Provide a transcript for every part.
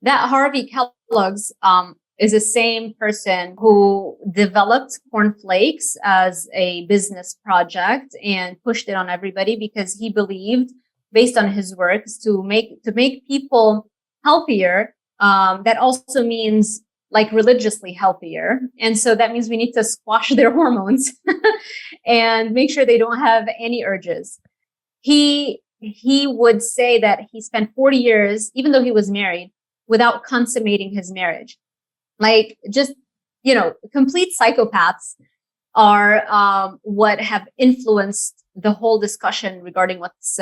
That Harvey Kellogg's is the same person who developed cornflakes as a business project and pushed it on everybody because he believed, based on his works, to make people healthier. That also means like religiously healthier. And so that means we need to squash their hormones and make sure they don't have any urges. He would say that he spent 40 years, even though he was married, without consummating his marriage. Like just, complete psychopaths are what have influenced the whole discussion regarding what's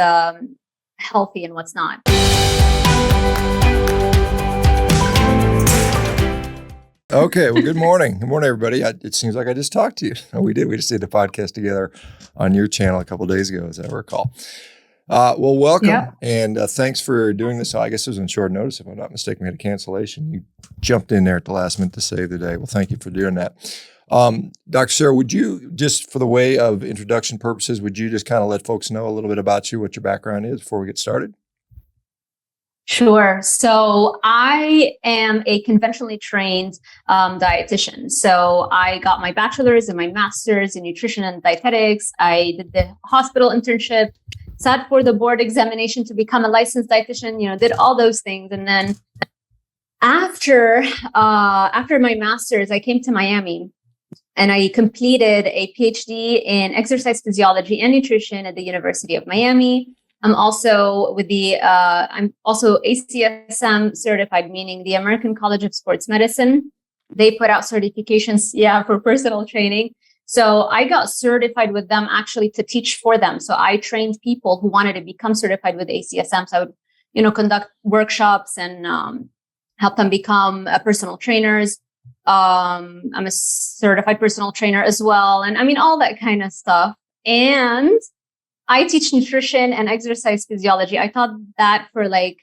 healthy and what's not. Okay. Well, good morning. Good morning, everybody. It seems like I just talked to you. No, we did. We just did a podcast together on your channel a couple of days ago, as I recall. Well, welcome. Yeah. And thanks for doing this. I guess it was on short notice, if I'm not mistaken. We had a cancellation. You jumped in there at the last minute to save the day. Well, thank you for doing that. Dr. Sarah, would you, just for the way of introduction purposes, would you just kind of let folks know a little bit about you, what your background is before we get started? Sure. So I am a conventionally trained dietitian. So I got my bachelor's and my master's in nutrition and dietetics. I did the hospital internship, sat for the board examination to become a licensed dietitian, did all those things. And then after my master's, I came to Miami and I completed a PhD in exercise physiology and nutrition at the University of Miami. I'm also I'm also ACSM certified, meaning the American College of Sports Medicine. They put out certifications, for personal training. So I got certified with them actually to teach for them. So I trained people who wanted to become certified with ACSM. So I would, conduct workshops and help them become personal trainers. I'm a certified personal trainer as well. And I mean, all that kind of stuff. And I teach nutrition and exercise physiology. I taught that for like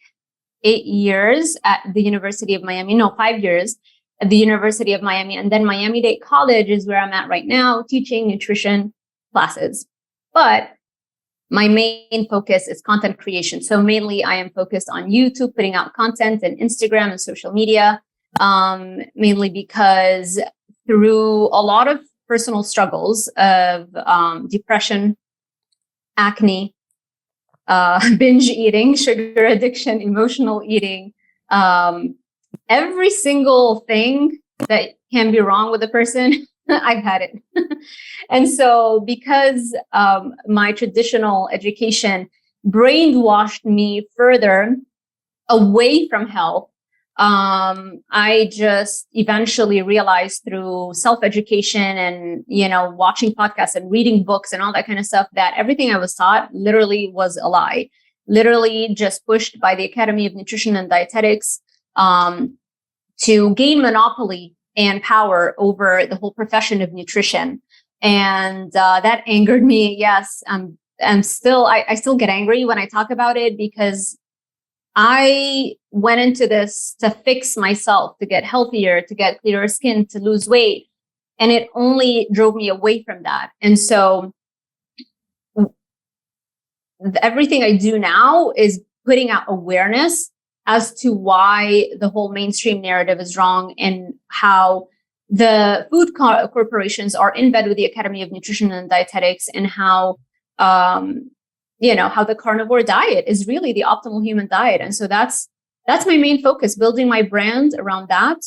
8 years at the University of Miami. No, 5 years at the University of Miami. And then Miami-Dade College is where I'm at right now, teaching nutrition classes. But my main focus is content creation. So mainly I am focused on YouTube, putting out content and Instagram and social media, mainly because through a lot of personal struggles of depression, acne, binge eating, sugar addiction, emotional eating, every single thing that can be wrong with a person, I've had it. And so because my traditional education brainwashed me further away from health, I just eventually realized through self-education and, watching podcasts and reading books and all that kind of stuff that everything I was taught literally was a lie, literally just pushed by the Academy of Nutrition and Dietetics to gain monopoly and power over the whole profession of nutrition. And that angered me. Yes, I still get angry when I talk about it because I went into this to fix myself, to get healthier, to get clearer skin, to lose weight. And it only drove me away from that. And so everything I do now is putting out awareness as to why the whole mainstream narrative is wrong and how the food corporations are in bed with the Academy of Nutrition and Dietetics, and how how the carnivore diet is really the optimal human diet. And so that's my main focus, building my brand around that.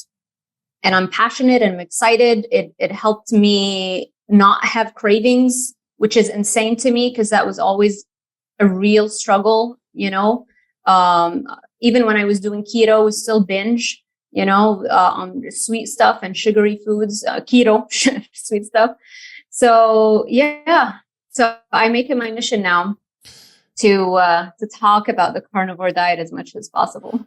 And I'm passionate and I'm excited. It helped me not have cravings, which is insane to me because that was always a real struggle, even when I was doing keto, I was still binge, on sweet stuff and sugary foods, keto, sweet stuff. So so I make it my mission now to talk about the carnivore diet as much as possible.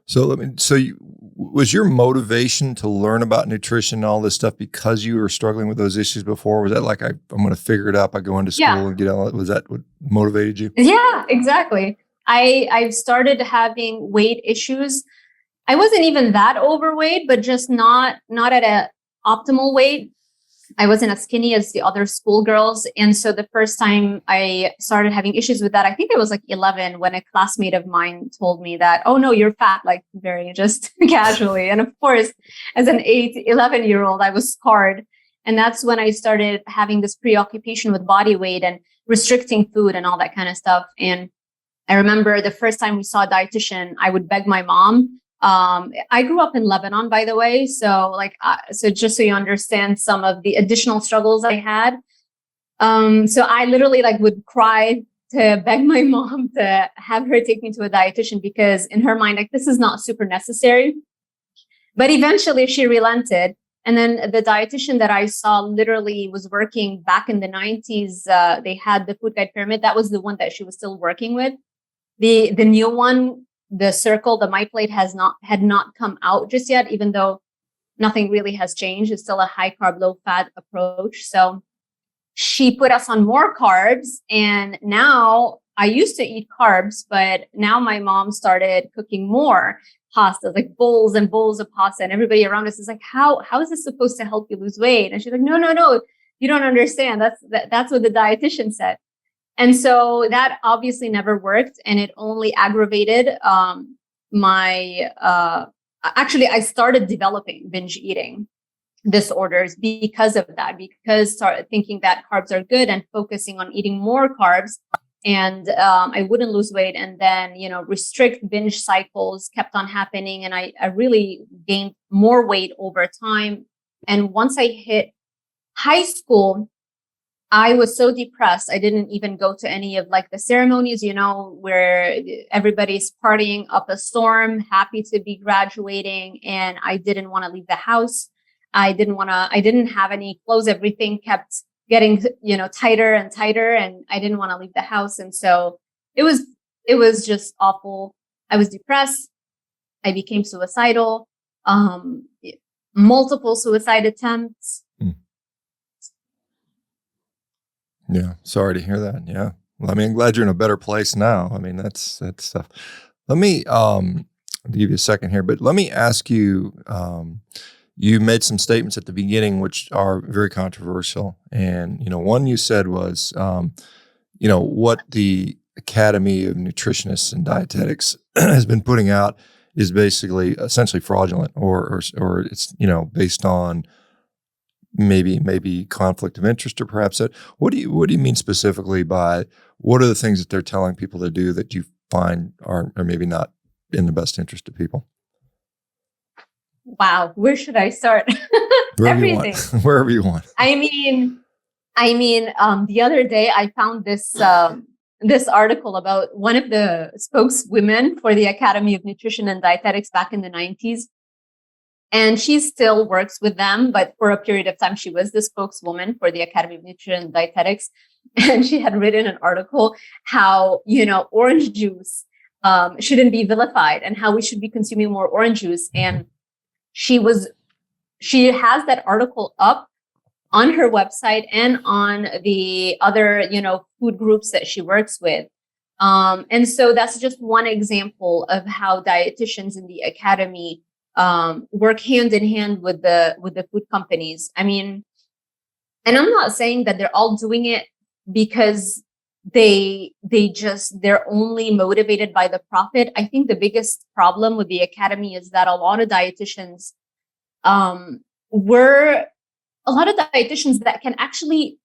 Was your motivation to learn about nutrition and all this stuff because you were struggling with those issues before? Was that like, I'm going to figure it out by going to school and get all that? Was that what motivated you? Yeah, exactly. I started having weight issues. I wasn't even that overweight, but just not at an optimal weight I wasn't as skinny as the other schoolgirls. And so the first time I started having issues with that, I think I was like 11 when a classmate of mine told me that, oh no, you're fat, like very just casually. And of course, as an 11-year-old, I was scarred. And that's when I started having this preoccupation with body weight and restricting food and all that kind of stuff. And I remember the first time we saw a dietitian, I would beg my mom. I grew up in Lebanon, by the way. So so just so you understand some of the additional struggles I had. So I literally would cry to beg my mom to have her take me to a dietitian because in her mind, this is not super necessary. But eventually she relented. And then the dietitian that I saw literally was working back in the 90s. They had the food guide pyramid. That was the one that she was still working with. The new one, the circle, the My Plate had not come out just yet, even though nothing really has changed. It's still a high carb, low fat approach. So she put us on more carbs. And now I used to eat carbs, but now my mom started cooking more pasta, like bowls and bowls of pasta. And everybody around us is like, how is this supposed to help you lose weight? And she's like, no, you don't understand. That's what the dietitian said. And so that obviously never worked, and it only aggravated actually, I started developing binge eating disorders because of that, because started thinking that carbs are good and focusing on eating more carbs, and I wouldn't lose weight. And then, restrict binge cycles kept on happening, and I really gained more weight over time. And once I hit high school, I was so depressed. I didn't even go to any of the ceremonies, where everybody's partying up a storm, happy to be graduating. And I didn't want to leave the house. I didn't have any clothes. Everything kept getting, tighter and tighter, and I didn't want to leave the house. And so it was just awful. I was depressed. I became suicidal, multiple suicide attempts. Yeah. Sorry to hear that. Yeah. Well, I'm glad you're in a better place now. That's stuff. Let me give you a second here, but let me ask you, you made some statements at the beginning, which are very controversial. And, one you said was, what the Academy of Nutritionists and Dietetics has been putting out is basically essentially fraudulent or it's, based on maybe conflict of interest, or perhaps that. What do you mean specifically by what are the things that they're telling people to do that you find are maybe not in the best interest of people? Wow, where should I start? Wherever Everything. you want. Wherever you want. The other day I found this article about one of the spokeswomen for the Academy of Nutrition and Dietetics back in the 90s. And she still works with them, but for a period of time, she was the spokeswoman for the Academy of Nutrition and Dietetics. And she had written an article how, orange juice shouldn't be vilified and how we should be consuming more orange juice. And she has that article up on her website and on the other, food groups that she works with. And so that's just one example of how dietitians in the academy work hand in hand with the food companies. And I'm not saying that they're all doing it because they're only motivated by the profit. I think the biggest problem with the academy is that a lot of dietitians that can actually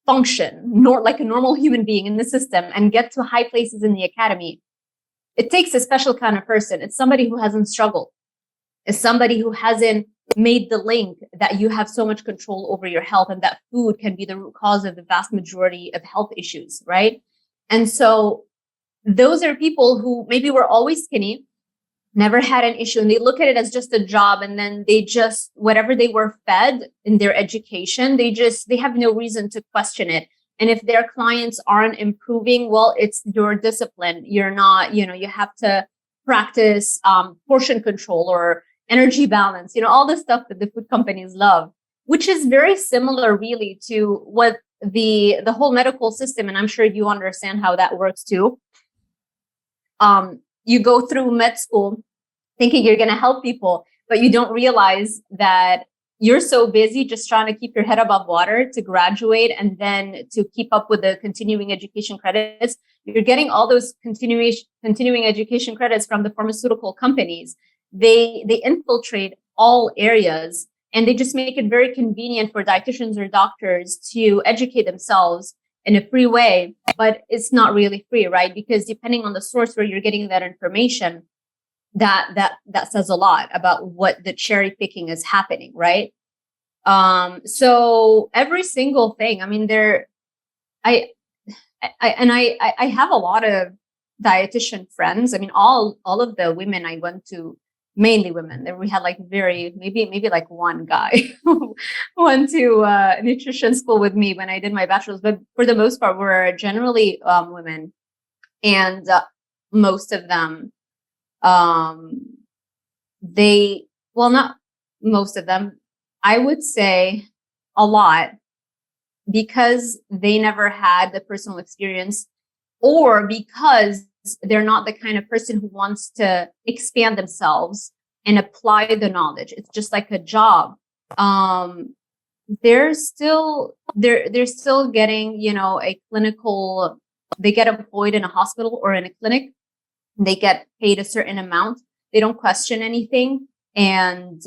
function like a normal human being in the system and get to high places in the academy. It takes a special kind of person. It's somebody who hasn't struggled. It's somebody who hasn't made the link that you have so much control over your health and that food can be the root cause of the vast majority of health issues, right? And so those are people who maybe were always skinny, never had an issue, and they look at it as just a job, and then they just, whatever they were fed in their education, they have no reason to question it. And if their clients aren't improving, well, it's your discipline. You're not, you have to practice portion control or energy balance, all the stuff that the food companies love, which is very similar really to what the whole medical system, and I'm sure you understand how that works too. You go through med school thinking you're going to help people, but you don't realize that you're so busy just trying to keep your head above water to graduate and then to keep up with the continuing education credits. You're getting all those continuing education credits from the pharmaceutical companies. They infiltrate all areas, and they just make it very convenient for dietitians or doctors to educate themselves in a free way, but it's not really free, right? Because depending on the source where you're getting that information, that says a lot about what the cherry picking is happening, right? So every single thing, I mean, I have a lot of dietitian friends. I mean, all of the women I went to, mainly women. There we had like maybe like one guy who went to nutrition school with me when I did my bachelor's, but for the most part, we're generally women, and most of them, not most of them, I would say a lot, because they never had the personal experience, or because they're not the kind of person who wants to expand themselves and apply the knowledge. It's just like a job. They're still getting, a clinical, they get employed in a hospital or in a clinic. They get paid a certain amount. They don't question anything. And,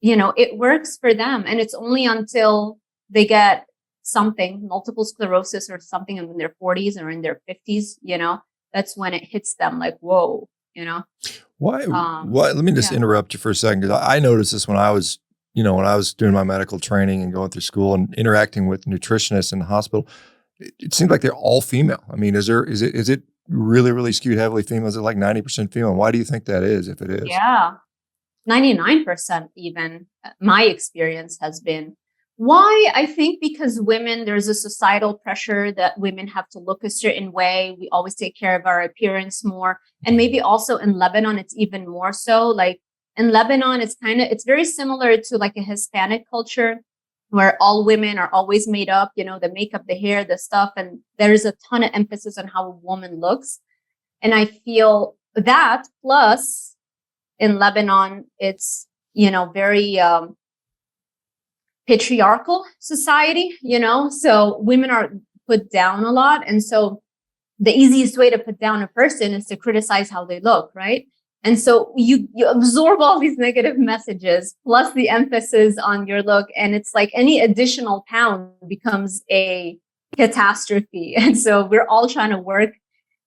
it works for them. And it's only until they get something, multiple sclerosis or something in their 40s or in their 50s, that's when it hits them like, whoa, Why? Let me just interrupt you for a second, because I noticed this when I was, when I was doing my medical training and going through school and interacting with nutritionists in the hospital. It seems like they're all female. I mean, is it really, really skewed heavily female? Is it like 90% female? And why do you think that is, if it is? Yeah, 99% even. My experience has been. Why? I think because women, there's a societal pressure that women have to look a certain way. We always take care of our appearance more. And maybe also in Lebanon, it's even more so. Like in Lebanon, it's very similar to like a Hispanic culture, where all women are always made up, the makeup, the hair, the stuff. And there's a ton of emphasis on how a woman looks. And I feel that, plus in Lebanon, it's, very, patriarchal society, so women are put down a lot. And so the easiest way to put down a person is to criticize how they look, right? And so you absorb all these negative messages plus the emphasis on your look. And it's like any additional pound becomes a catastrophe. And so we're all trying to work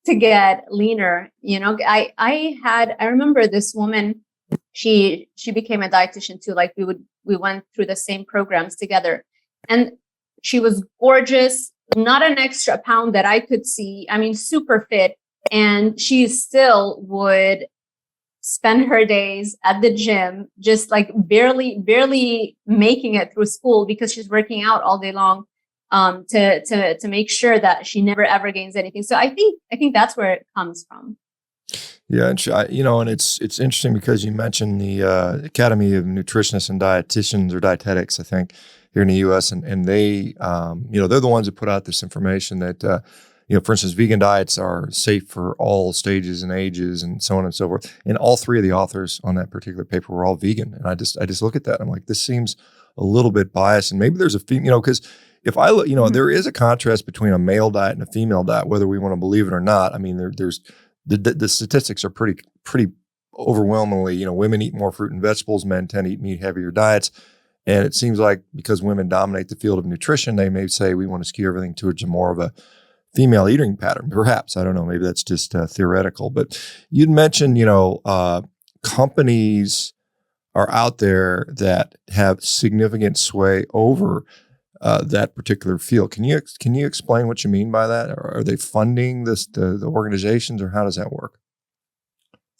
to get leaner. I remember this woman, she became a dietitian too. Like we went through the same programs together, and she was gorgeous, not an extra pound that I could see. I mean, super fit. And she still would spend her days at the gym, just like barely making it through school, because she's working out all day long, to make sure that she never ever gains anything. So I think that's where it comes from. Yeah, and it's interesting because you mentioned the Academy of Nutritionists and Dietitians, or dietetics, I think, here in the U.S. And they, they're the ones that put out this information that, for instance, vegan diets are safe for all stages and ages, and so on and so forth. And all three of the authors on that particular paper were all vegan. And I just look at that and I'm like, this seems a little bit biased. And maybe there's a female, because if I look, there is a contrast between a male diet and a female diet, whether we want to believe it or not. I mean, there's the statistics are pretty overwhelmingly, women eat more fruit and vegetables, men tend to eat heavier diets. And it seems like because women dominate the field of nutrition, they may say we want to skew everything towards more of a female eating pattern. Perhaps, I don't know, maybe that's just theoretical. But you'd mentioned, companies are out there that have significant sway over that particular field. Can you explain what you mean by that? Or are they funding the organizations, or how does that work?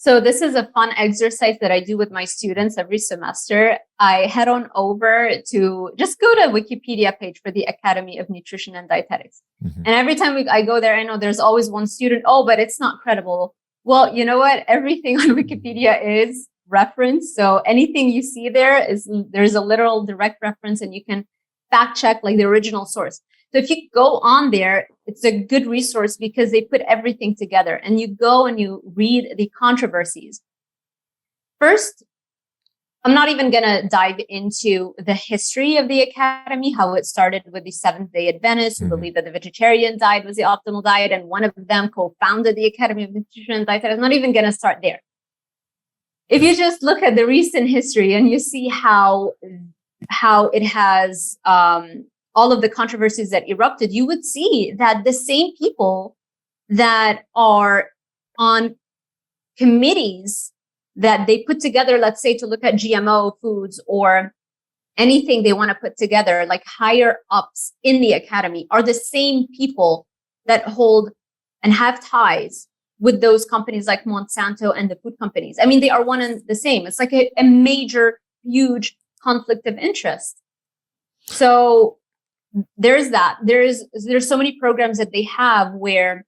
So this is a fun exercise that I do with my students every semester. I head on over to just go to Wikipedia page for the Academy of Nutrition and Dietetics. Mm-hmm. And every time I go there, I know there's always one student, but it's not credible. Well, you know what? Everything on Wikipedia is referenced. So anything you see there's a literal direct reference, and you can fact check like the original source. So if you go on there, it's a good resource because they put everything together, and you go and you read the controversies. First, I'm not even going to dive into the history of the academy, how it started with the Seventh-day Adventists who believed that the vegetarian diet was the optimal diet. And one of them co-founded the Academy of Nutrition and Dietetics. I'm not even going to start there. If you just look at the recent history and you see how it has all of the controversies that erupted, you would see that the same people that are on committees that they put together, let's say to look at GMO foods or anything they want to put together, like higher ups in the academy, are the same people that hold and have ties with those companies like Monsanto and the food companies. I mean, they are one and the same. It's like a major, huge conflict of interest. So there's that. There's so many programs that they have where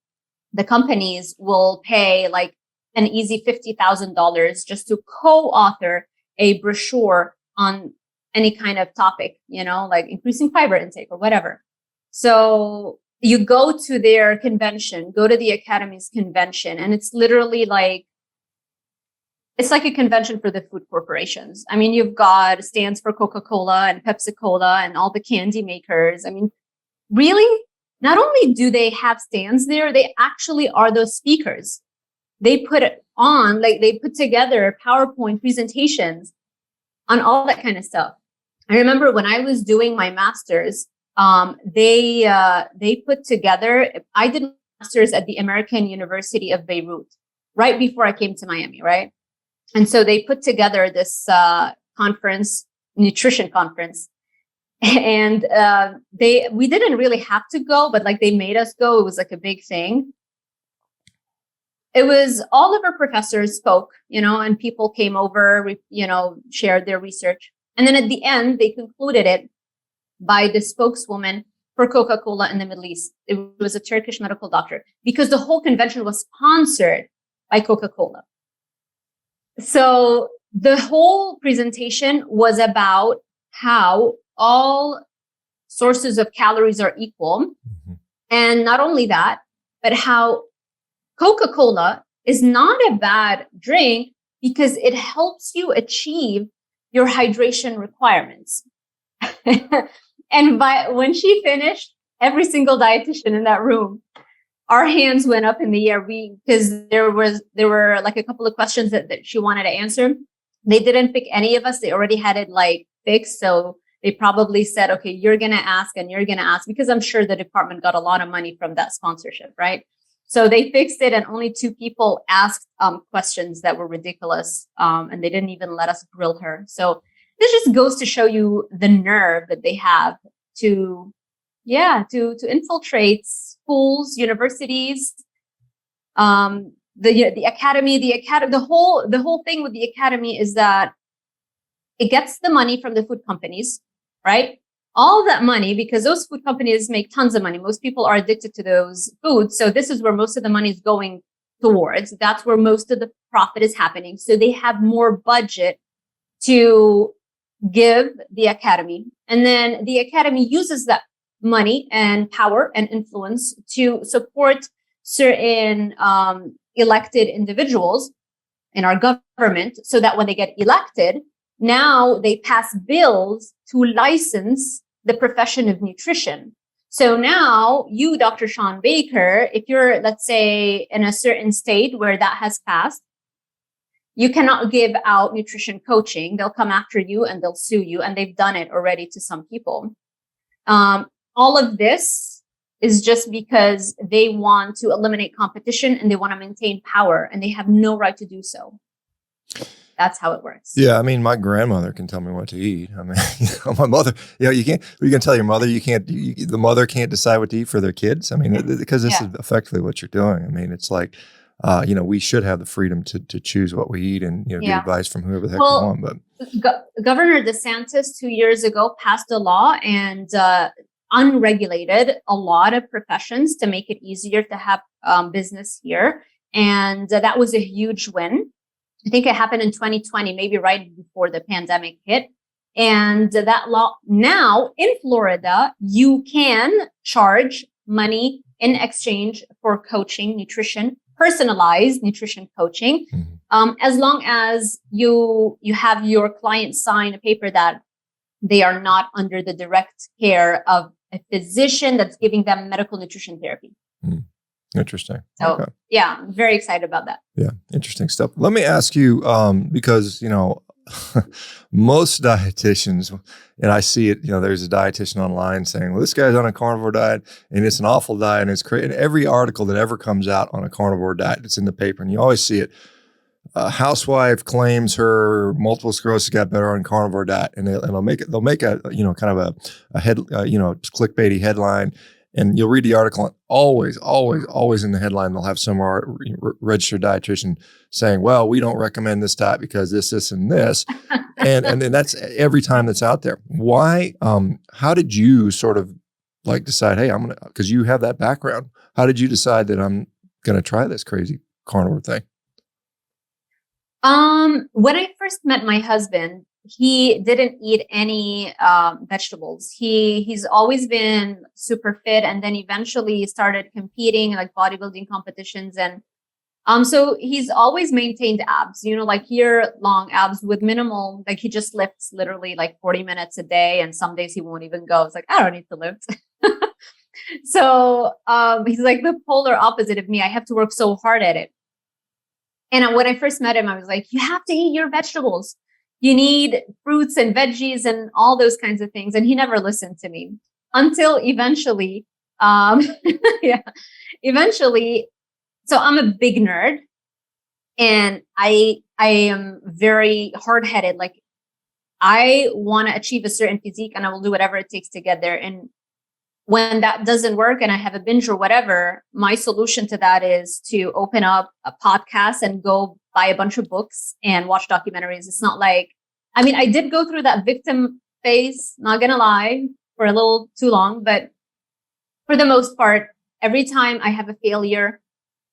the companies will pay like an easy $50,000 just to co-author a brochure on any kind of topic, like increasing fiber intake or whatever. So you go to their convention, go to the Academy's convention, and it's literally like, it's like a convention for the food corporations. I mean, you've got stands for Coca-Cola and Pepsi-Cola and all the candy makers. I mean, really, not only do they have stands there, they actually are those speakers. They put it on, like they put together PowerPoint presentations on all that kind of stuff. I remember when I was doing my master's, they put together, I did my master's at the American University of Beirut, right before I came to Miami, right? And so they put together this conference, nutrition conference. And we didn't really have to go, but like they made us go. It was like a big thing. It was all of our professors spoke, and people came over, shared their research. And then at the end, they concluded it by the spokeswoman for Coca-Cola in the Middle East. It was a Turkish medical doctor, because the whole convention was sponsored by Coca-Cola. So the whole presentation was about how all sources of calories are equal. And not only that, but how Coca-Cola is not a bad drink because it helps you achieve your hydration requirements. And when she finished, every single dietitian in that room, our hands went up in the air because there were like a couple of questions that she wanted to answer. They didn't pick any of us. They already had it like fixed. So they probably said, okay, you're going to ask and you're going to ask, because I'm sure the department got a lot of money from that sponsorship, right? So they fixed it, and only 2 people asked questions that were ridiculous, and they didn't even let us grill her. So this just goes to show you the nerve that they have to infiltrate schools, universities, the academy. The whole thing with the academy is that it gets the money from the food companies, right? All that money, because those food companies make tons of money. Most people are addicted to those foods. So this is where most of the money is going towards. That's where most of the profit is happening. So they have more budget to give the academy. And then the academy uses that money and power and influence to support certain elected individuals in our government, so that when they get elected, now they pass bills to license the profession of nutrition. So now you, Dr. ShawnBaker, if you're, let's say, in a certain state where that has passed, you cannot give out nutrition coaching. They'll come after you and they'll sue you. And they've done it already to some people. All of this is just because they want to eliminate competition and they want to maintain power, and they have no right to do so. That's how it works. Yeah, I mean, my grandmother can tell me what to eat. I mean, my mother, you can't. You can tell your mother you can't. The mother can't decide what to eat for their kids. I mean, because this is effectively what you're doing. I mean, it's like, we should have the freedom to choose what we eat and get advice from whoever the heck we want. But Governor DeSantis 2 years ago passed a law and unregulated a lot of professions to make it easier to have business here, and that was a huge win. I think it happened in 2020, maybe right before the pandemic hit. And that law now in Florida, you can charge money in exchange for coaching, nutrition, personalized nutrition coaching. as long as you have your client sign a paper that they are not under the direct care of a physician that's giving them medical nutrition therapy. Interesting. So, okay. Yeah, I'm very excited about that. Yeah, interesting stuff. Let me ask you, because, most dietitians, and I see it, there's a dietitian online saying, well, this guy's on a carnivore diet and it's an awful diet. And it's created every article that ever comes out on a carnivore diet, it's in the paper. And you always see it. A housewife claims her multiple sclerosis got better on carnivore diet, and they'll make a kind of a head clickbaity headline, and you'll read the article, and always in the headline they'll have some registered dietitian saying, well, we don't recommend this diet because this and this, and then that's every time that's out there. Why? How did you sort of like decide, hey, I'm gonna, because you have that background, how did you decide that I'm gonna try this crazy carnivore thing? When I first met my husband, he didn't eat any vegetables. He's always been super fit, and then eventually started competing like bodybuilding competitions, and so he's always maintained abs, like year-long abs with minimal, like he just lifts literally like 40 minutes a day, and some days he won't even go. It's like, I don't need to lift. So he's like the polar opposite of me. I have to work so hard at it. And when I first met him, I was like, you have to eat your vegetables. You need fruits and veggies and all those kinds of things. And he never listened to me until eventually, eventually. So I'm a big nerd, and I am very hard-headed. Like, I want to achieve a certain physique, and I will do whatever it takes to get there. And when that doesn't work and I have a binge or whatever, my solution to that is to open up a podcast and go buy a bunch of books and watch documentaries. It's not like, I did go through that victim phase, not gonna lie, for a little too long, but for the most part, every time I have a failure,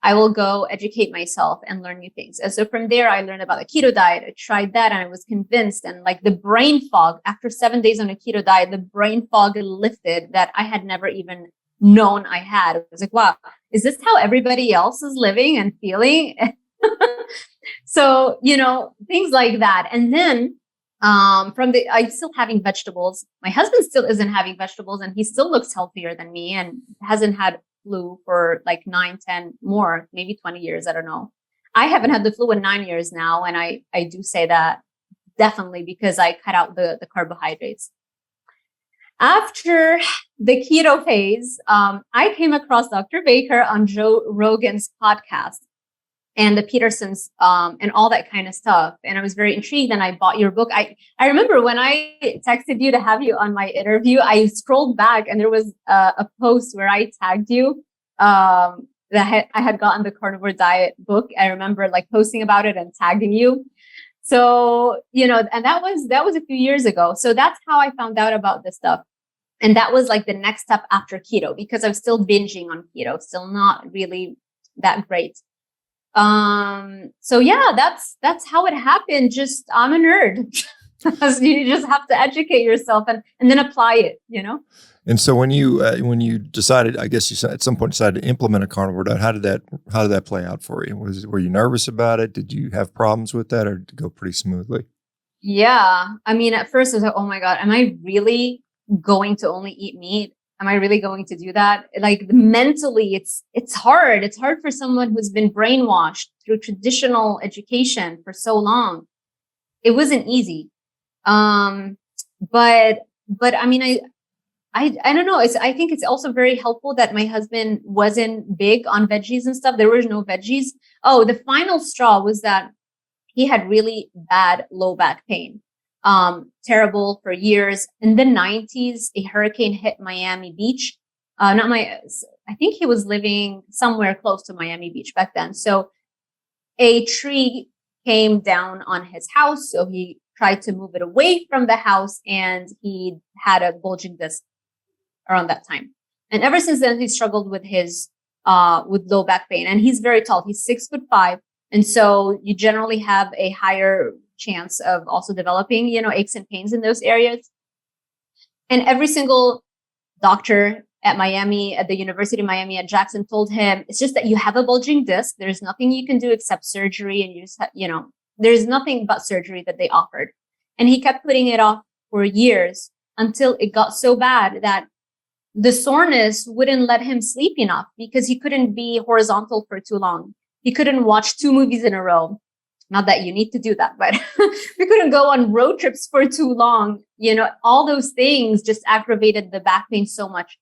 I will go educate myself and learn new things. And so from there, I learned about the keto diet. I tried that and I was convinced. And like the brain fog, after 7 days on a keto diet, the brain fog lifted that I had never even known I had. It was like, wow, is this how everybody else is living and feeling? So, things like that. And then I'm still having vegetables. My husband still isn't having vegetables, and he still looks healthier than me and hasn't had flu for like 9, 10 more, maybe 20 years. I don't know. I haven't had the flu in 9 years now. And I do say that definitely because I cut out the carbohydrates. After the keto phase, I came across Dr. Baker on Joe Rogan's podcast and the Petersons, and all that kind of stuff. And I was very intrigued, and I bought your book. I remember when I texted you to have you on my interview, I scrolled back and there was a post where I tagged you, that I had gotten the Carnivore Diet book. I remember like posting about it and tagging you. So, and that was a few years ago. So that's how I found out about this stuff. And that was like the next step after keto, because I'm still binging on keto, still not really that great. So yeah, that's how it happened. Just, I'm a nerd. You just have to educate yourself and then apply it, And so when you decided, I guess you at some point decided to implement a carnivore diet, how did that play out for you? Were you nervous about it? Did you have problems with that, or did it go pretty smoothly? Yeah. At first I was like, oh my God, am I really going to only eat meat? Am I really going to do that? Like mentally, it's hard. It's hard for someone who's been brainwashed through traditional education for so long. It wasn't easy. But I don't know. I think it's also very helpful that my husband wasn't big on veggies and stuff. There was no veggies. Oh, the final straw was that he had really bad low back pain. Terrible for years. In the 90s, a hurricane hit Miami Beach. I think he was living somewhere close to Miami Beach back then. So a tree came down on his house. So he tried to move it away from the house, and he had a bulging disc around that time. And ever since then, he struggled with his, with low back pain. And he's very tall. He's 6'5". And so you generally have a higher chance of also developing, aches and pains in those areas. And every single doctor at Miami, at the University of Miami at Jackson, told him, it's just that you have a bulging disc. There's nothing you can do except surgery. And you just have, there's nothing but surgery that they offered. And he kept putting it off for years until it got so bad that the soreness wouldn't let him sleep enough because he couldn't be horizontal for too long. He couldn't watch 2 movies in a row. Not that you need to do that, but we couldn't go on road trips for too long. All those things just aggravated the back pain so much.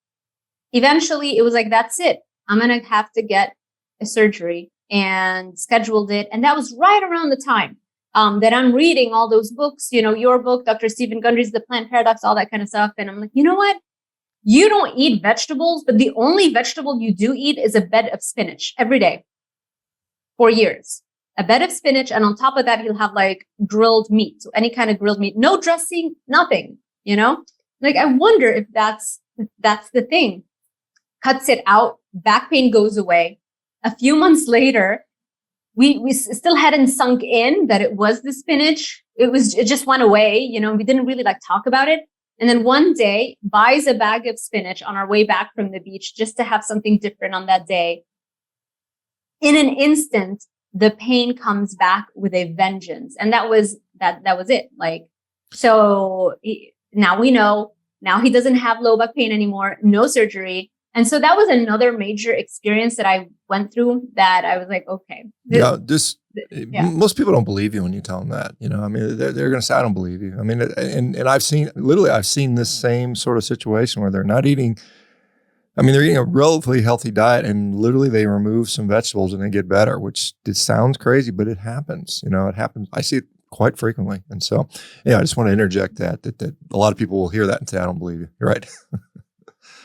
Eventually, it was like, that's it. I'm going to have to get a surgery, and scheduled it. And that was right around the time that I'm reading all those books, your book, Dr. Stephen Gundry's The Plant Paradox, all that kind of stuff. And I'm like, you know what? You don't eat vegetables, but the only vegetable you do eat is a bed of spinach every day for years. A bed of spinach. And on top of that, he'll have like grilled meat. So any kind of grilled meat, no dressing, nothing, Like, I wonder if that's the thing. Cuts it out. Back pain goes away. A few months later, we still hadn't sunk in that it was the spinach. It just went away. We didn't really talk about it. And then one day buys a bag of spinach on our way back from the beach just to have something different on that day. In an instant, the pain comes back with a vengeance. And that was it. Now we know, now he doesn't have low back pain anymore, no surgery. And so that was another major experience that I went through that I was like, okay. Most people don't believe you when you tell them that, they're going to say, I don't believe you. I mean, and I've seen this same sort of situation where they're not eating. I mean, they're eating a relatively healthy diet and literally they remove some vegetables and they get better, which it sounds crazy, but it happens, it happens. I see it quite frequently. And so, I just want to interject that a lot of people will hear that and say, I don't believe you. You're right.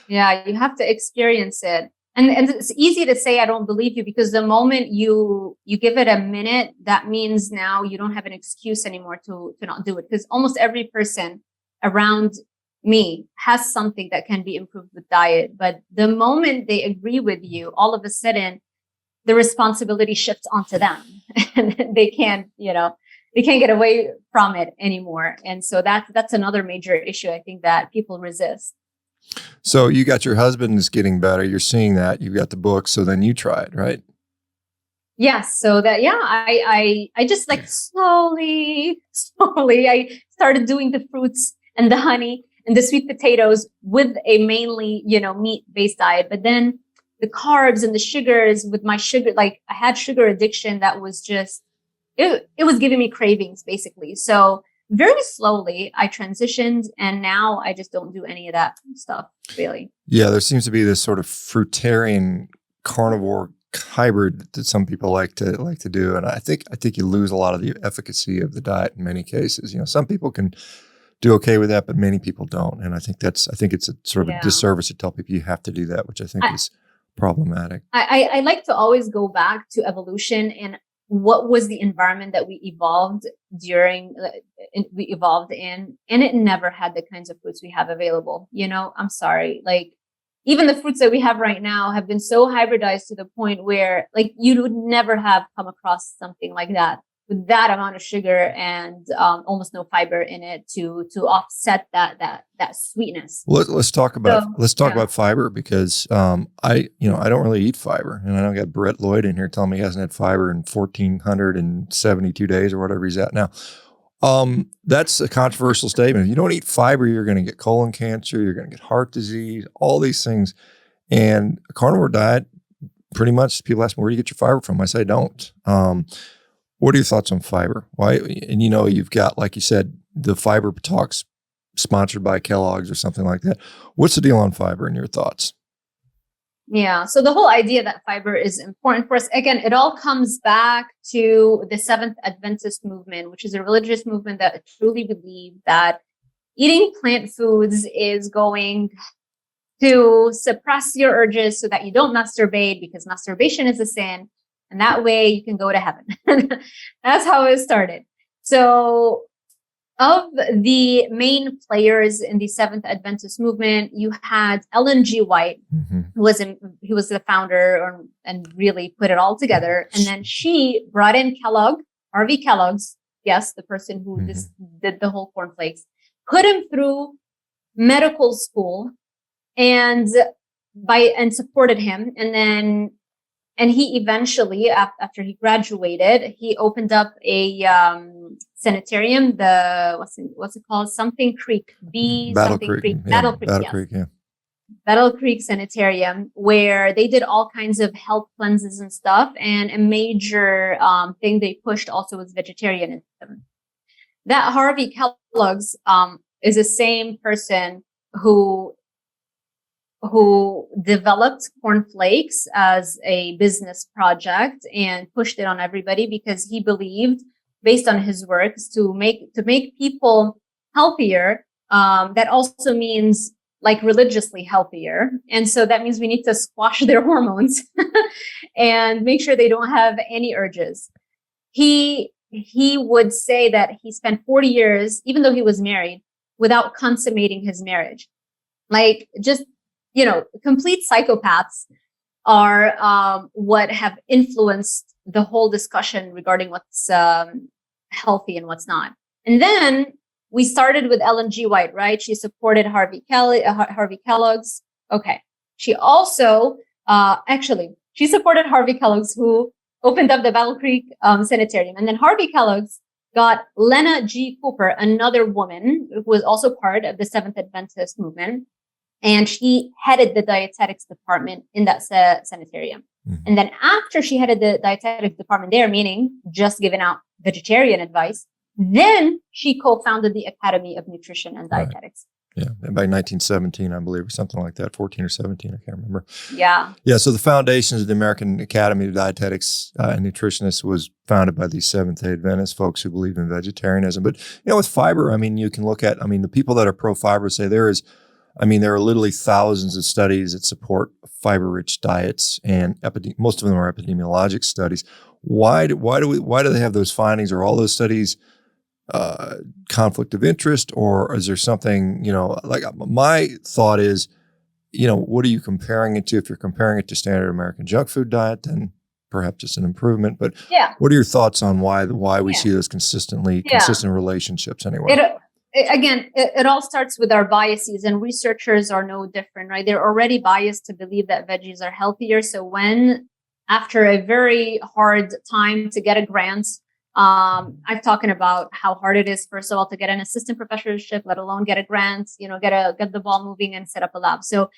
Yeah, you have to experience it. And it's easy to say, I don't believe you, because the moment you give it a minute, that means now you don't have an excuse anymore to not do it. Because almost every person around me has something that can be improved with diet. But the moment they agree with you, all of a sudden, the responsibility shifts onto them. And they can't get away from it anymore. And so that's another major issue, I think, that people resist. So you got your husband is getting better. You're seeing that. You've got the book. So then you tried, right? Yes. So that, I just slowly, I started doing the fruits and the honey and the sweet potatoes with a mainly, meat-based diet. But then the carbs and the sugars with my sugar, I had sugar addiction that was just, it was giving me cravings basically. So very slowly I transitioned, and now I just don't do any of that stuff really. Yeah. There seems to be this sort of fruitarian carnivore hybrid that some people like to do. And I think you lose a lot of the efficacy of the diet in many cases. Some people can do okay with that, but many people don't. And I think it's a sort of a disservice to tell people you have to do that, which I think is problematic. I like to always go back to evolution and what was the environment that we evolved in, and it never had the kinds of fruits we have available. I'm sorry. Even the fruits that we have right now have been so hybridized to the point where you would never have come across something like that with that amount of sugar and almost no fiber in it to offset that sweetness. Well, let's talk about fiber, because I don't really eat fiber, and I know I got Brett Lloyd in here telling me he hasn't had fiber in 1,472 days or whatever he's at now. That's a controversial statement. If you don't eat fiber, you're going to get colon cancer, you're going to get heart disease, all these things. And a carnivore diet, pretty much, people ask me, where do you get your fiber from? I say, don't. What are your thoughts on fiber? Why? And you've got, like you said, the Fiber Talks sponsored by Kellogg's or something like that. What's the deal on fiber and your thoughts? Yeah. So the whole idea that fiber is important for us, again, it all comes back to the Seventh Adventist movement, which is a religious movement that truly believes that eating plant foods is going to suppress your urges so that you don't masturbate, because masturbation is a sin. And that way you can go to heaven. That's how it started. So of the main players in the Seventh Adventist movement, you had Ellen G. White, who was the founder and really put it all together. And then she brought in Harvey Kellogg's, yes, the person who did the whole cornflakes, put him through medical school, and and supported him. And he eventually, after he graduated, he opened up a sanitarium. What's it called? Something Creek Battle Creek. Battle Creek. Battle Yes. Creek. Yeah. Battle Creek Sanitarium, where they did all kinds of health cleanses and stuff. And a major thing they pushed also was vegetarianism. That Harvey Kellogg's is the same person who developed cornflakes as a business project and pushed it on everybody because he believed, based on his works, to make people healthier. That also means like religiously healthier. And so that means we need to squash their hormones and make sure they don't have any urges. He would say that he spent 40 years, even though he was married, without consummating his marriage. Like, just, complete psychopaths are what have influenced the whole discussion regarding what's healthy and what's not. And then we started with Ellen G. White, right? She supported Harvey Kellogg's. Okay. She also, she supported Harvey Kellogg's, who opened up the Battle Creek Sanitarium. And then Harvey Kellogg's got Lena G. Cooper, another woman who was also part of the Seventh Adventist movement. And she headed the dietetics department in that sanitarium. Mm-hmm. And then after she headed the dietetics department there, meaning just giving out vegetarian advice, then she co-founded the Academy of Nutrition and Dietetics. Right. Yeah, by 1917, I believe, or something like that, 14 or 17, I can't remember. Yeah. Yeah, so the foundations of the American Academy of Dietetics and Nutritionists was founded by these Seventh-day Adventist folks who believe in vegetarianism. But, with fiber, you can look at, the people that are pro-fiber say there are literally thousands of studies that support fiber-rich diets, and most of them are epidemiologic studies. Why do they have those findings? Are all those studies conflict of interest, or is there something, like my thought is, what are you comparing it to? If you're comparing it to standard American junk food diet, then perhaps it's an improvement. But what are your thoughts on why we see those consistent relationships anyway? It all starts with our biases, and researchers are no different, right? They're already biased to believe that veggies are healthier. So when, after a very hard time to get a grant, I've talking about how hard it is, first of all, to get an assistant professorship, let alone get a grant, get the ball moving and set up a lab. So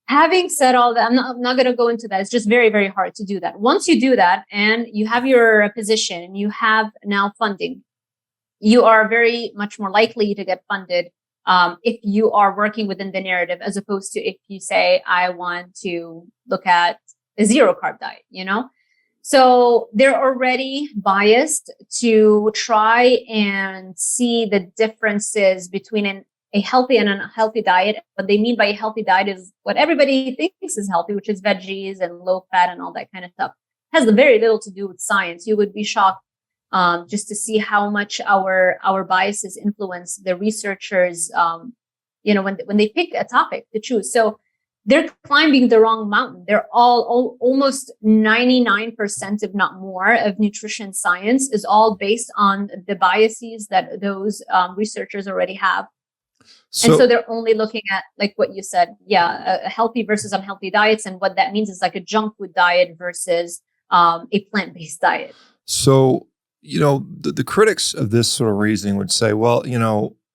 having said all that, I'm not going to go into that. It's just very, very hard to do that. Once you do that and you have your position and you have now funding, you are very much more likely to get funded if you are working within the narrative, as opposed to if you say, I want to look at a zero carb diet, So they're already biased to try and see the differences between a healthy and unhealthy diet. What they mean by a healthy diet is what everybody thinks is healthy, which is veggies and low fat and all that kind of stuff. It has very little to do with science. You would be shocked just to see how much our biases influence the researchers, when they pick a topic to choose. So they're climbing the wrong mountain. They're almost 99%, if not more, of nutrition science is all based on the biases that those researchers already have. And so they're only looking at, like what you said, a healthy versus unhealthy diets. And what that means is like a junk food diet versus a plant-based diet. So, the critics of this sort of reasoning would say, well,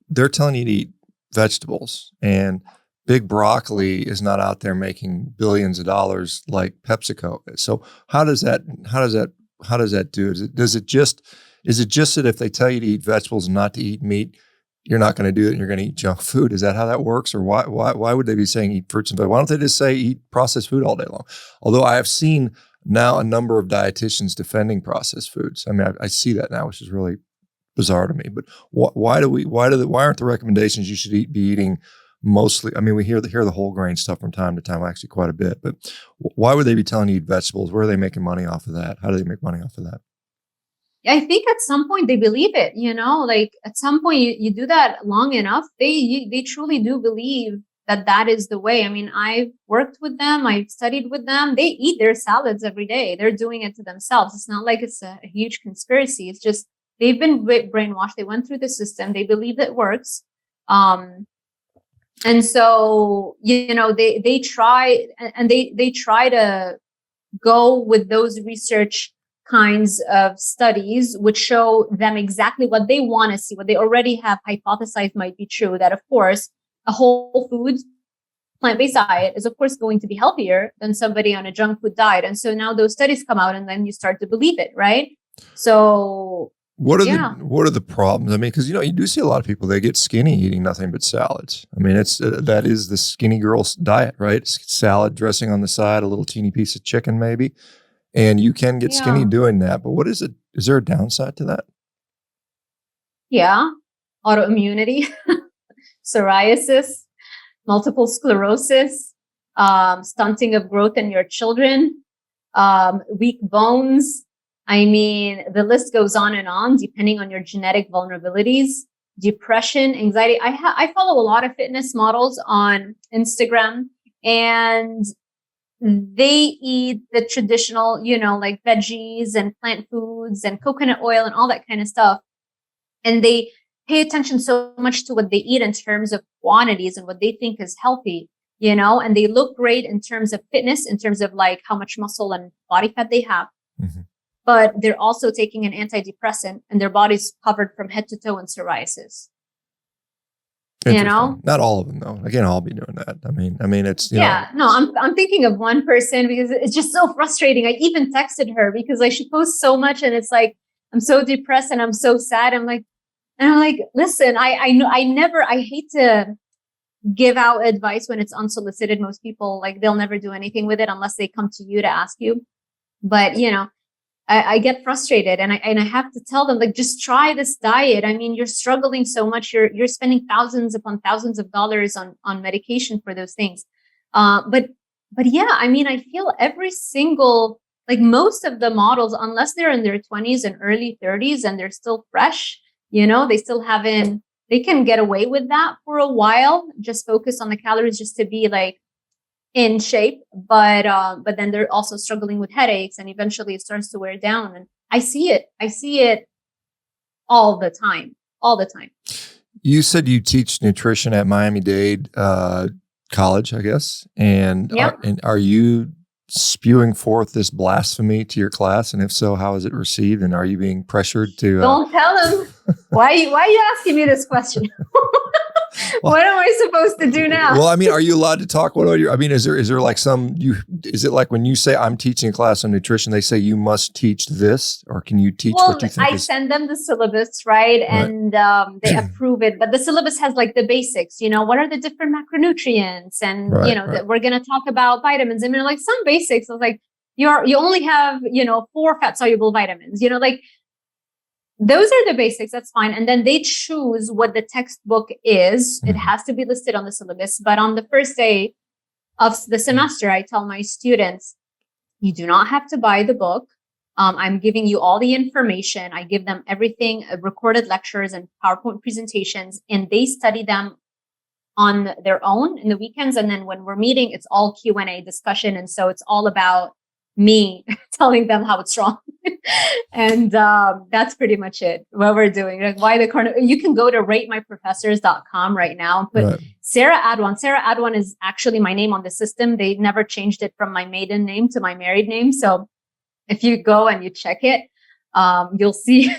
they're telling you to eat vegetables, and big broccoli is not out there making billions of dollars like PepsiCo is. So how does that do? Is it just that if they tell you to eat vegetables and not to eat meat, you're not going to do it and you're going to eat junk food? Is that how that works? Or why would they be saying eat fruits and vegetables? Why don't they just say eat processed food all day long? Although I have seen now a number of dietitians defending processed foods. I see that now, which is really bizarre to me. But why aren't the recommendations you should be eating mostly? We hear the whole grain stuff from time to time, actually quite a bit. But why would they be telling you to eat vegetables? Where are they making money off of that? How do they make money off of that? I think at some point they believe it, like at some point you do that long enough, they truly do believe that is the way. I've worked with them. I've studied with them. They eat their salads every day. They're doing it to themselves. It's not like it's a huge conspiracy. It's just, they've been brainwashed. They went through the system. They believe it works. And so, they try, and they try to go with those research kinds of studies, which show them exactly what they want to see, what they already have hypothesized might be true, that of course a whole food plant-based diet is of course going to be healthier than somebody on a junk food diet. And so now those studies come out, and then you start to believe it, right? So what are the problems? I mean, because you do see a lot of people, they get skinny eating nothing but salads. I mean, it's that is the skinny girl's diet, right? Salad dressing on the side, a little teeny piece of chicken maybe, and you can get skinny doing that. But what is it? Is there a downside to that? Yeah, autoimmunity, psoriasis, multiple sclerosis, stunting of growth in your children, weak bones. I mean, the list goes on and on, depending on your genetic vulnerabilities, depression, anxiety. I follow a lot of fitness models on Instagram, and they eat the traditional, like veggies and plant foods and coconut oil and all that kind of stuff. And they pay attention so much to what they eat in terms of quantities and what they think is healthy, and they look great in terms of fitness, in terms of like how much muscle and body fat they have. Mm-hmm. But they're also taking an antidepressant, and their body's covered from head to toe in psoriasis. Not all of them though. I can't all be doing that. I mean, it's no. I'm thinking of one person because it's just so frustrating. I even texted her because she posts so much, and it's like I'm so depressed and I'm so sad. I'm like, listen, I hate to give out advice when it's unsolicited. Most people they'll never do anything with it unless they come to you to ask you. But I get frustrated, and I have to tell them, just try this diet. I mean, you're struggling so much. You're spending thousands upon thousands of dollars on medication for those things. But yeah, I mean, I feel every single, most of the models, unless they're in their 20s and early 30s and they're still fresh, they still they can get away with that for a while, just focus on the calories just to be in shape, but then they're also struggling with headaches, and eventually it starts to wear down. And I see it all the time. You said you teach nutrition at Miami-Dade College, I guess, and yep. Are you spewing forth this blasphemy to your class? And if so, how is it received? And are you being pressured to? Don't tell them. Why are you asking me this question? What am I supposed to do now? Well, I mean, are you allowed to talk? Is there like is it like when you say I'm teaching a class on nutrition, they say you must teach this, or can you teach what you think? I send them the syllabus, right? And they approve it. But the syllabus has the basics, what are the different macronutrients? And, we're going to talk about vitamins. And some basics. I was like, you only have, 4 fat soluble vitamins, those are the basics. That's fine. And then they choose what the textbook is. It has to be listed on the syllabus. But on the first day of the semester, I tell my students, you do not have to buy the book. I'm giving you all the information. I give them everything, recorded lectures and PowerPoint presentations, and they study them on their own in the weekends. And then when we're meeting, it's all Q&A discussion. And so it's all about me telling them how it's wrong. And that's pretty much it, what we're doing. Why the carnivore? You can go to ratemyprofessors.com right now and put Sarah Adwan. Sarah Adwan is actually my name on the system. They never changed it from my maiden name to my married name. So if you go and you check it, you'll see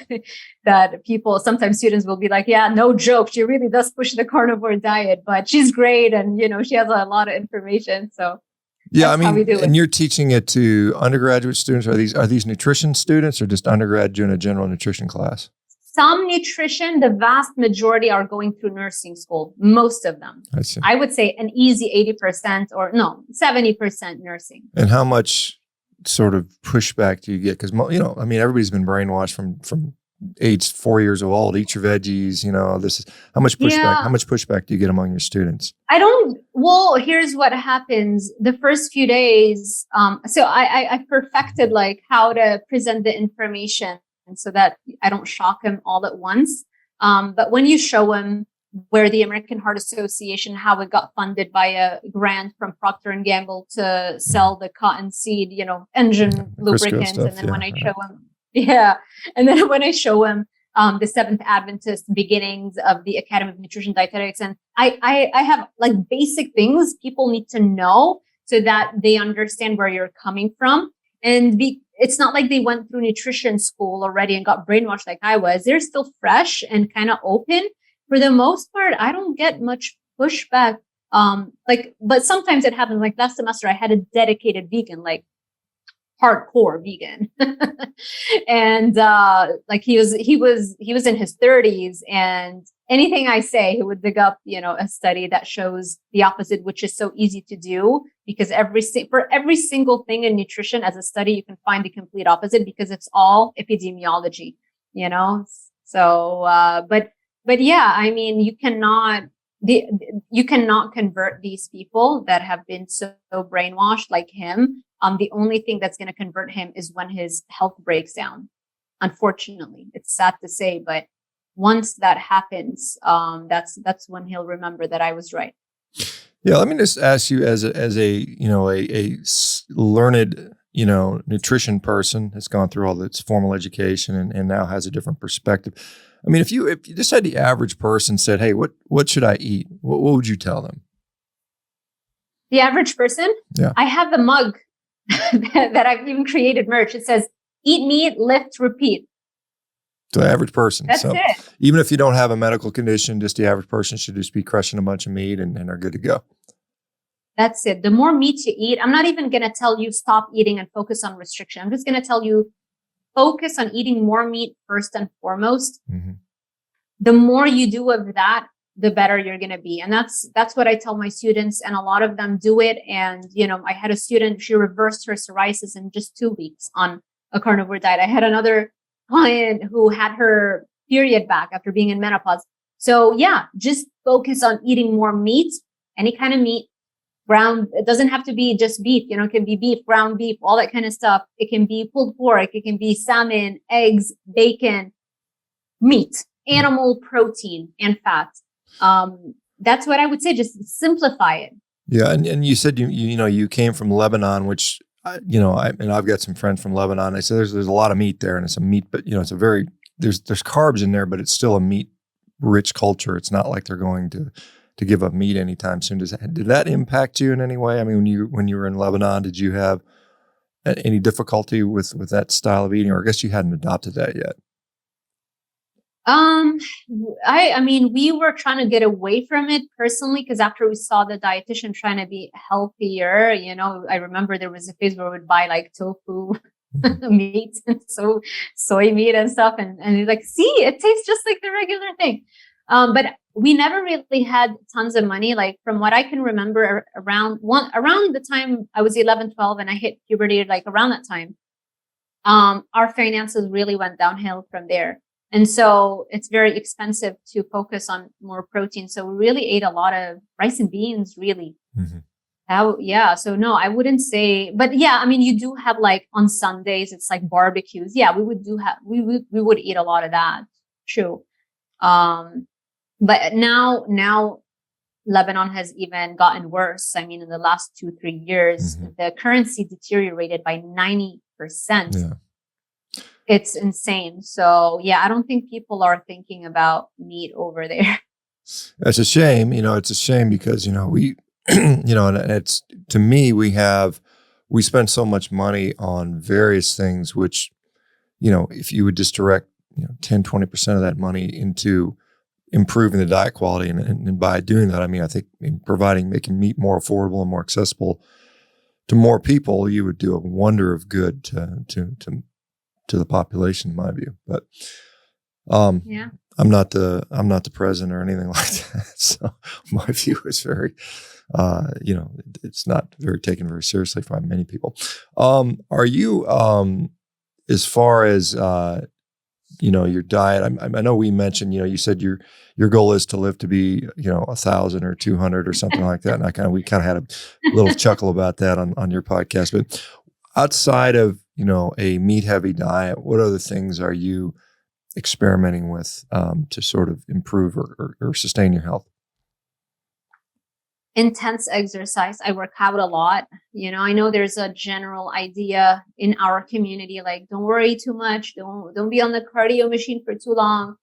that sometimes students will be like, yeah, no joke. She really does push the carnivore diet, but she's great. And, she has a lot of information. So yeah, I mean, and you're teaching it to undergraduate students. Are these nutrition students, or just undergrad doing a general nutrition class? Some nutrition, the vast majority are going through nursing school. Most of them. I see. I would say an easy 80% or 70% nursing. And how much sort of pushback do you get? Because, everybody's been brainwashed from age 4 years old. Eat your veggies. This is how much pushback. Yeah. How much pushback do you get among your students? Well, here's what happens. The first few days, so I perfected how to present the information, and so that I don't shock them all at once. But when you show them where the American Heart Association, how it got funded by a grant from Procter & Gamble to sell the cottonseed, engine lubricants, and then when I show them. Yeah. And then when I show them the Seventh Adventist beginnings of the Academy of Nutrition Dietetics. And I have like basic things people need to know so that they understand where you're coming from. And it's not like they went through nutrition school already and got brainwashed like I was. They're still fresh and kind of open. For the most part, I don't get much pushback. But sometimes it happens. Like last semester, I had a dedicated vegan, like hardcore vegan. And like he was in his 30s, and anything I say, he would dig up, a study that shows the opposite, which is so easy to do because for every single thing in nutrition as a study, you can find the complete opposite because it's all epidemiology, So, but yeah, I mean, you cannot convert these people that have been so brainwashed like him. The only thing that's going to convert him is when his health breaks down. Unfortunately, it's sad to say, but once that happens, that's when he'll remember that I was right. Yeah, let me just ask you, as a learned nutrition person that's gone through all its formal education and now has a different perspective. I mean, if you just had the average person said, "Hey, what should I eat?" What would you tell them? The average person? Yeah. I have the mug that I've even created merch. It says, "Eat meat, lift, repeat." The average person. That's it. Even if you don't have a medical condition, just the average person should just be crushing a bunch of meat and are good to go. That's it. The more meat you eat, I'm not even going to tell you stop eating and focus on restriction. I'm just going to tell you focus on eating more meat first and foremost. Mm-hmm. The more you do of that, the better you're going to be. And that's what I tell my students. And a lot of them do it. And, I had a student, she reversed her psoriasis in just 2 weeks on a carnivore diet. I had another client who had her period back after being in menopause. So yeah, just focus on eating more meat, any kind of meat. Ground, it doesn't have to be just beef, it can be beef, ground beef, all that kind of stuff. It can be pulled pork, it can be salmon, eggs, bacon, meat, animal protein, and fat. That's what I would say. Just simplify it. Yeah, and you said you came from Lebanon, which I've got some friends from Lebanon. They say there's a lot of meat there, and it's a meat, but it's a very there's carbs in there, but it's still a meat rich culture. It's not like they're going to give up meat anytime soon. Did that impact you in any way? I mean, when you were in Lebanon, did you have any difficulty with that style of eating, or I guess you hadn't adopted that yet? I mean, we were trying to get away from it personally, because after we saw the dietitian trying to be healthier, I remember there was a phase where we would buy like tofu meat and so soy meat and stuff, and you're like, see, it tastes just like the regular thing. But we never really had tons of money. Like from what I can remember, around the time I was 11, 12 and I hit puberty, like around that time, our finances really went downhill from there. And so it's very expensive to focus on more protein. So we really ate a lot of rice and beans, really. Mm-hmm. So no, I wouldn't say, but yeah, I mean, you do have like on Sundays, it's like barbecues. Yeah, we would eat a lot of that. True. But now Lebanon has even gotten worse. I mean, in the last 2-3 years, mm-hmm. the currency deteriorated by 90%. Yeah. It's insane. So yeah, I don't think people are thinking about meat over there. That's a shame. It's a shame because, we, and it's, to me, we spend so much money on various things, which, if you would just direct, 10, 20% of that money into improving the diet quality. And by doing that, I mean, I think making meat more affordable and more accessible to more people, you would do a wonder of good to the population, in my view. But yeah, I'm not the president or anything like that. So my view is very, it's not taken very seriously by many people. Are you, as far as your diet? I know we mentioned, you said your goal is to live to be, 1,000 or 200 or something like that. And we kind of had a little chuckle about that on your podcast. But outside of, a meat heavy diet, what other things are you experimenting with to sort of improve or sustain your health? intense exercise. I work out a lot. I know there's a general idea in our community, like, don't worry too much. Don't be on the cardio machine for too long.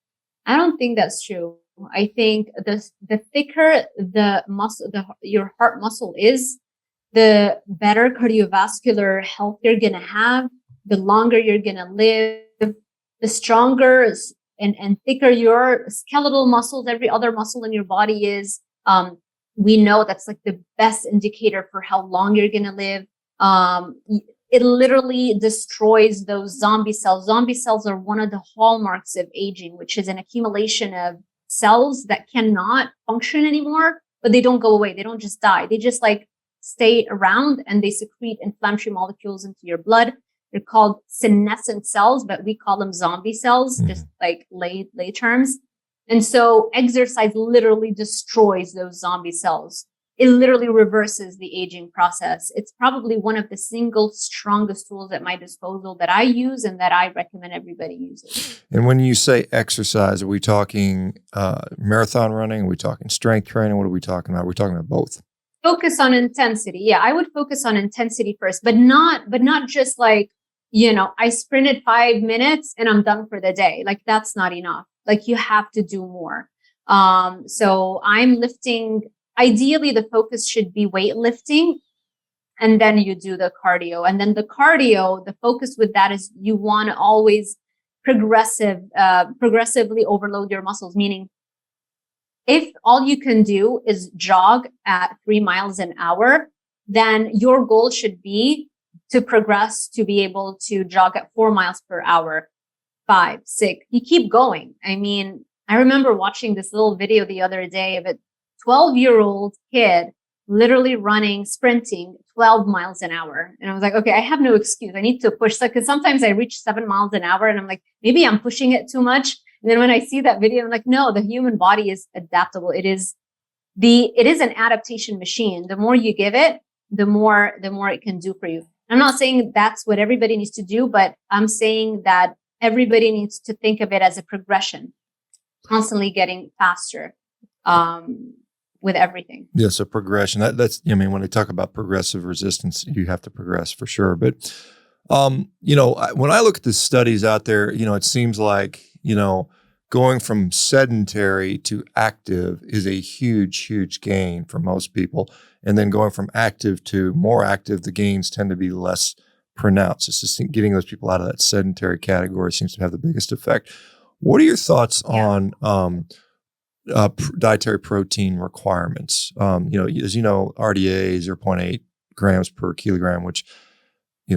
I don't think that's true. I think the thicker the muscle, your heart muscle is, the better cardiovascular health you're going to have, the longer you're going to live, the stronger and thicker your skeletal muscles, every other muscle in your body is. We know that's like the best indicator for how long you're going to live. It literally destroys those zombie cells. Zombie cells are one of the hallmarks of aging, which is an accumulation of cells that cannot function anymore, but they don't go away. They don't just die. They just like stay around and they secrete inflammatory molecules into your blood. They're called senescent cells, but we call them zombie cells, just like lay terms. And so exercise literally destroys those zombie cells. It literally reverses the aging process. It's probably one of the single strongest tools at my disposal that I use and that I recommend everybody uses. And when you say exercise, are we talking marathon running? Are we talking strength training? What are we talking about? We're talking about both. Focus on intensity. Yeah, I would focus on intensity first, but not just like, I sprinted 5 minutes and I'm done for the day. Like, that's not enough. Like, you have to do more. So I'm lifting. Ideally, the focus should be weightlifting, and then you do the cardio. And then the cardio, the focus with that is you want to always progressively overload your muscles, meaning if all you can do is jog at 3 miles an hour, then your goal should be to progress to be able to jog at 4 miles per hour, 5, 6. You keep going. I mean, I remember watching this little video the other day of a 12-year-old kid literally sprinting 12 miles an hour. And I was like, okay, I have no excuse. I need to push that, because sometimes I reach 7 miles an hour and I'm like, maybe I'm pushing it too much. And then when I see that video, I'm like, no, the human body is adaptable. It is an adaptation machine. The more you give it, the more it can do for you. I'm not saying that's what everybody needs to do, but I'm saying that everybody needs to think of it as a progression, constantly getting faster with everything. Yes, a progression. That's, I mean, when they talk about progressive resistance, you have to progress for sure. But, when I look at the studies out there, it seems like, going from sedentary to active is a huge, huge gain for most people. And then going from active to more active, the gains tend to be less pronounced. It's just getting those people out of that sedentary category seems to have the biggest effect. What are your thoughts on dietary protein requirements? As you know, RDA is 0.8 grams per kilogram, which,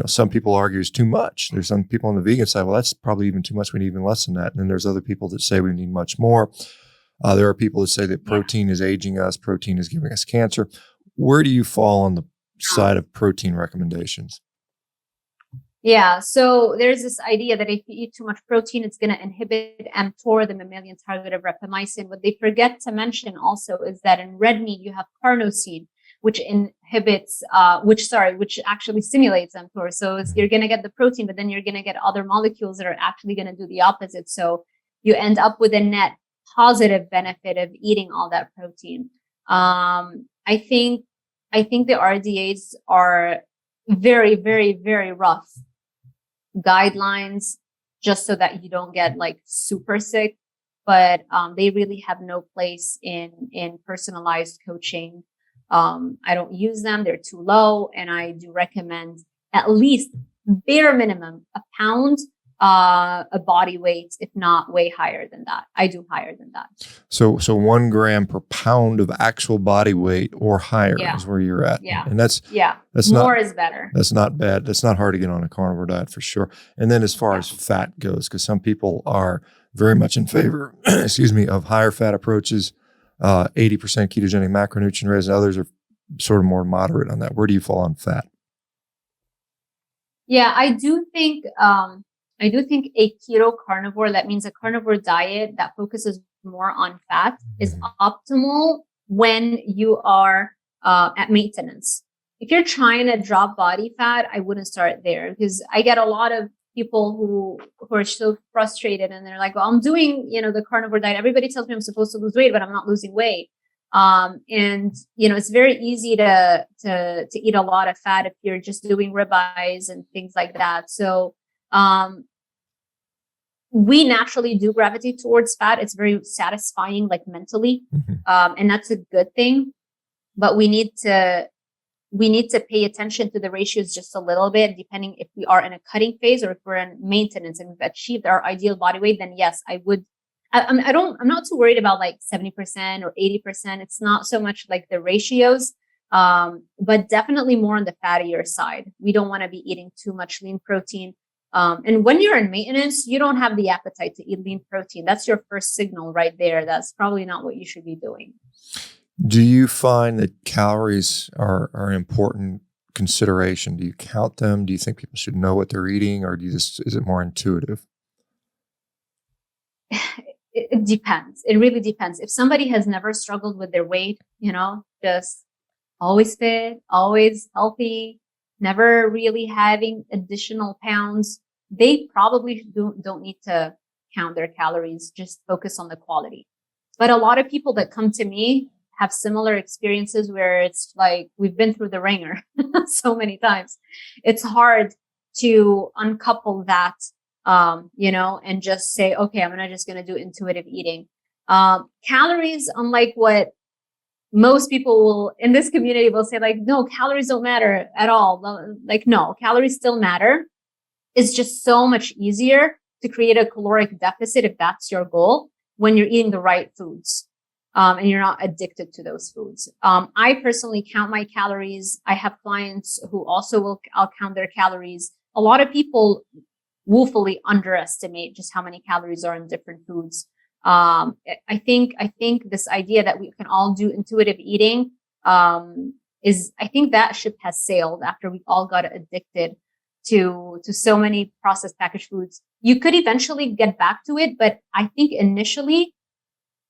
some people argue is too much. There's some people on the vegan side, well, that's probably even too much. We need even less than that. And then there's other people that say we need much more. There are people that say that protein is aging us, protein is giving us cancer. Where do you fall on the side of protein recommendations? Yeah, so there's this idea that if you eat too much protein, it's going to inhibit mTOR, the mammalian target of rapamycin. What they forget to mention also is that in red meat, you have carnosine, which inhibits, which actually stimulates mTOR. So you're going to get the protein, but then you're going to get other molecules that are actually going to do the opposite. So you end up with a net positive benefit of eating all that protein. I think the RDAs are very, very, very rough guidelines, just so that you don't get like super sick, but they really have no place in personalized coaching. I don't use them. They're too low. And I do recommend at least bare minimum a pound, a body weight, if not way higher than that. I do higher than that. So 1 gram per pound of actual body weight or higher is where you're at. Yeah. And that's more is better. That's not bad. That's not hard to get on a carnivore diet for sure. And then as far as fat goes, because some people are very much in favor, of higher fat approaches, 80% ketogenic macronutrient rates, and others are sort of more moderate on that. Where do you fall on fat? Yeah, I do think a keto carnivore, that means a carnivore diet that focuses more on fat, is optimal when you are at maintenance. If you're trying to drop body fat, I wouldn't start there, because I get a lot of people who are so frustrated and they're like, well, I'm doing, the carnivore diet. Everybody tells me I'm supposed to lose weight, but I'm not losing weight. And, it's very easy to eat a lot of fat if you're just doing ribeyes and things like that. So, we naturally do gravitate towards fat. It's very satisfying, like mentally. And that's a good thing, but we need to pay attention to the ratios just a little bit, depending if we are in a cutting phase or if we're in maintenance and we've achieved our ideal body weight, then yes, I'm not too worried about like 70% or 80%. It's not so much like the ratios, but definitely more on the fattier side. We don't want to be eating too much lean protein. And when you're in maintenance, you don't have the appetite to eat lean protein. That's your first signal right there. That's probably not what you should be doing. Do you find that calories are an important consideration? Do you count them? Do you think people should know what they're eating, or is it more intuitive? It depends. It really depends. If somebody has never struggled with their weight, just always fit, always healthy, never really having additional pounds, they probably don't need to count their calories, just focus on the quality. But a lot of people that come to me have similar experiences where it's like we've been through the ringer so many times. It's hard to uncouple that, and just say, okay, I'm just going to do intuitive eating. Calories, unlike what most people in this community will say, like, no, calories don't matter at all. Like, no, calories still matter. It's just so much easier to create a caloric deficit if that's your goal when you're eating the right foods. And you're not addicted to those foods. I personally count my calories. I have clients who also I'll count their calories. A lot of people woefully underestimate just how many calories are in different foods. I think this idea that we can all do intuitive eating, I think that ship has sailed after we all got addicted to so many processed packaged foods. You could eventually get back to it, but I think initially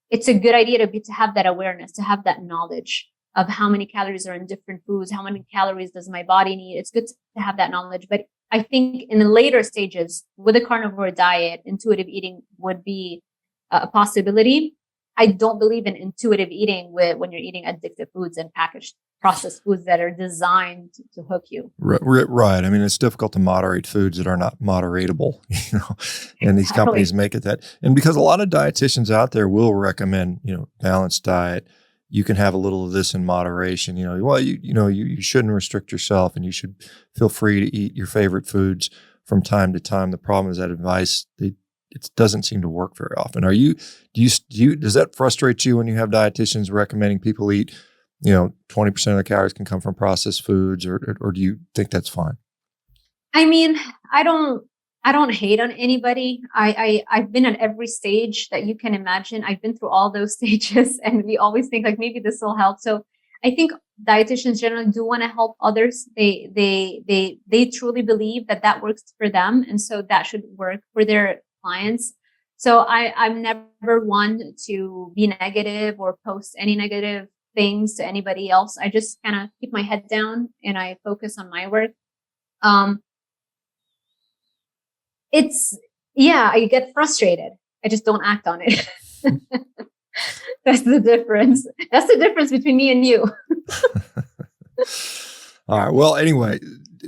it's a good idea to have that awareness, to have that knowledge of how many calories are in different foods, how many calories does my body need. It's good to have that knowledge. But I think in the later stages with a carnivore diet, intuitive eating would be a possibility. I don't believe in intuitive eating when you're eating addictive foods and packaged processed foods that are designed to hook you. Right. I mean, it's difficult to moderate foods that are not moderatable, and these companies make it that. And because a lot of dietitians out there will recommend, balanced diet, you can have a little of this in moderation. You shouldn't restrict yourself, and you should feel free to eat your favorite foods from time to time. The problem is that advice, it doesn't seem to work very often. Does that frustrate you when you have dietitians recommending people eat, 20% of the calories can come from processed foods, or do you think that's fine? I mean, I don't hate on anybody. I've been at every stage that you can imagine. I've been through all those stages, and we always think like maybe this will help. So I think dietitians generally do want to help others. They truly believe that works for them, and so that should work for their clients. So I'm never one to be negative or post any negative things to anybody else. I just kind of keep my head down and I focus on my work. I get frustrated. I just don't act on it. That's the difference. That's the difference between me and you. All right. Well, anyway,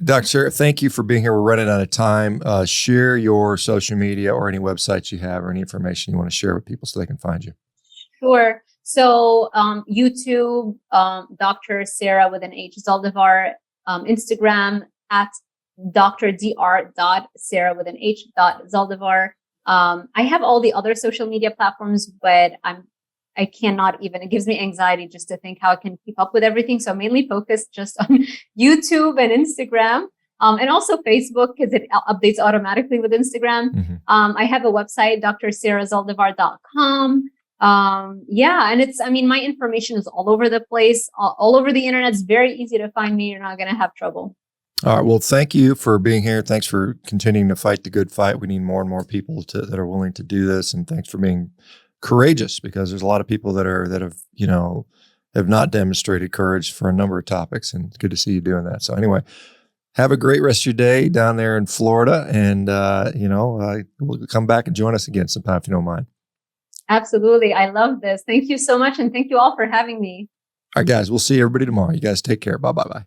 Dr. Sarah, thank you for being here. We're running out of time. Share your social media or any websites you have or any information you want to share with people so they can find you. Sure. So YouTube, Dr. Sarah with an H, Zaldivar, Instagram at dr.sarah with an H .Zaldivar. I have all the other social media platforms, but I cannot even, it gives me anxiety just to think how I can keep up with everything. So I'm mainly focused just on YouTube and Instagram, and also Facebook because it updates automatically with Instagram. Mm-hmm. I have a website, drsarahzaldivar.com. And my information is all over the place, all over the internet. It's very easy to find me. You're not going to have trouble. All right. Well, thank you for being here. Thanks for continuing to fight the good fight. We need more and more people that are willing to do this. And thanks for being courageous, because there's a lot of people that have not demonstrated courage for a number of topics, and it's good to see you doing that. So anyway, have a great rest of your day down there in Florida, and we'll come back and join us again sometime if you don't mind. Absolutely. I love this. Thank you so much. And thank you all for having me. All right, guys, we'll see everybody tomorrow. You guys take care. Bye.